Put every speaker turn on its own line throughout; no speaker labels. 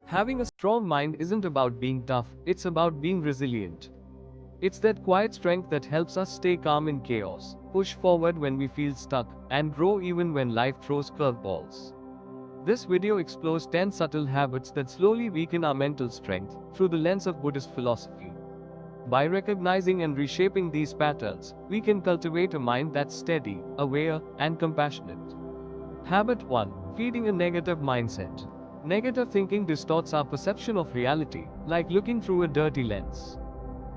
Having a strong mind isn't about being tough, it's about being resilient. It's that quiet strength that helps us stay calm in chaos, push forward when we feel stuck, and grow even when life throws curveballs. This video explores 10 subtle habits that slowly weaken our mental strength through the lens of Buddhist philosophy. By recognizing and reshaping these patterns, we can cultivate a mind that's steady, aware, and compassionate. Habit 1. Feeding a negative mindset. Negative thinking distorts our perception of reality, like looking through a dirty lens.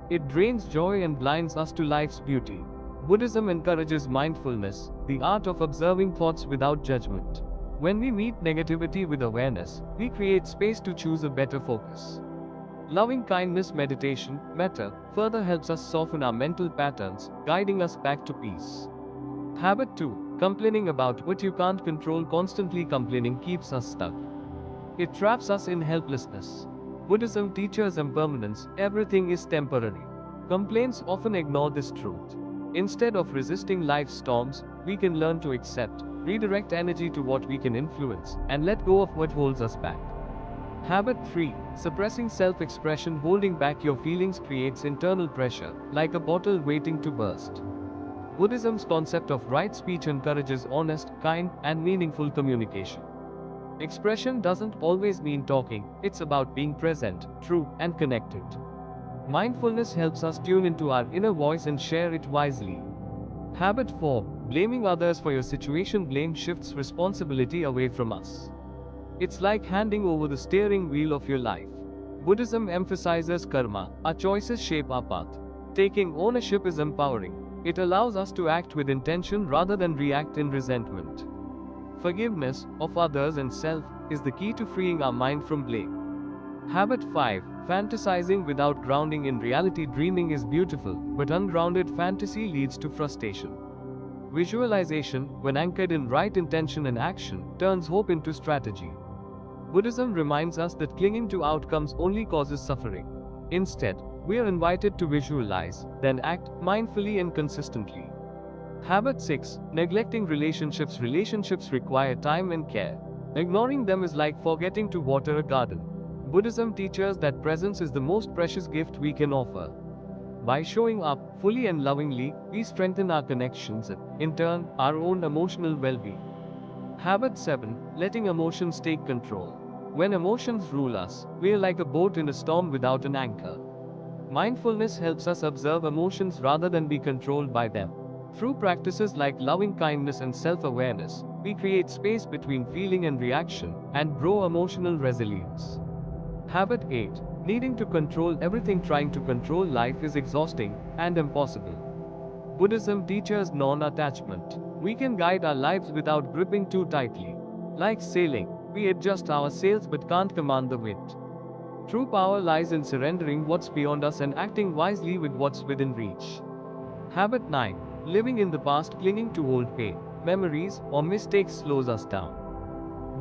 It drains joy and blinds us to life's beauty. Buddhism encourages mindfulness, the art of observing thoughts without judgment. When we meet negativity with awareness, we create space to choose a better focus. Loving kindness meditation, metta, further helps us soften our mental patterns, guiding us back to peace. Habit 2. Complaining about what you can't control. Constantly complaining keeps us stuck. It traps us in helplessness. Buddhism teaches impermanence, everything is temporary. Complaints often ignore this truth. Instead of resisting life's storms, we can learn to accept, redirect energy to what we can influence, and let go of what holds us back. Habit 3. Suppressing self-expression. Holding back your feelings creates internal pressure, like a bottle waiting to burst. Buddhism's concept of right speech encourages honest, kind, and meaningful communication. Expression doesn't always mean talking, it's about being present, true, and connected. Mindfulness helps us tune into our inner voice and share it wisely. Habit 4. Blaming others for your situation. Blame shifts responsibility away from us. It's like handing over the steering wheel of your life. Buddhism emphasizes karma, our choices shape our path. Taking ownership is empowering. It allows us to act with intention rather than react in resentment. Forgiveness of others and self is the key to freeing our mind from blame. Habit 5. Fantasizing without grounding in reality. Dreaming is beautiful, but ungrounded fantasy leads to frustration. Visualization, when anchored in right intention and action, turns hope into strategy. Buddhism reminds us that clinging to outcomes only causes suffering. Instead, we are invited to visualize, then act mindfully and consistently. Habit 6. Neglecting relationships. Relationships require time and care. Ignoring them is like forgetting to water a garden. Buddhism teaches that presence is the most precious gift we can offer. By showing up fully and lovingly, we strengthen our connections and, in turn, our own emotional well-being. Habit 7. Letting emotions take control. When emotions rule us, we are like a boat in a storm without an anchor. Mindfulness helps us observe emotions rather than be controlled by them. Through practices like loving kindness and self-awareness, we create space between feeling and reaction and grow emotional resilience. Habit 8. Needing to control everything. Trying to control life is exhausting and impossible. Buddhism teaches non-attachment. We can guide our lives without gripping too tightly. Like sailing, we adjust our sails but can't command the wind. True power lies in surrendering what's beyond us and acting wisely with what's within reach. Habit 9. Living in the past. Clinging to old pain, memories, or mistakes slows us down.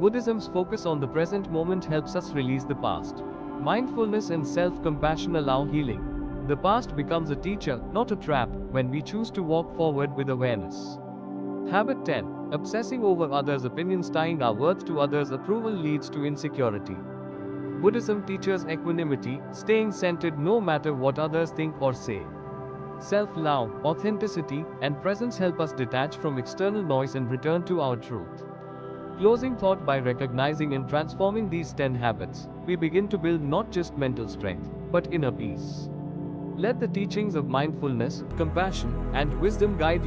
Buddhism's focus on the present moment helps us release the past. Mindfulness and self-compassion allow healing. The past becomes a teacher, not a trap, when we choose to walk forward with awareness. Habit 10. Obsessing over others' opinions. Tying our worth to others' approval leads to insecurity. Buddhism teaches equanimity, staying centered no matter what others think or say. Self-love, authenticity, and presence help us detach from external noise and return to our truth. Closing thought. By recognizing and transforming these 10 habits, we begin to build not just mental strength, but inner peace. Let the teachings of mindfulness, compassion, and wisdom guide you.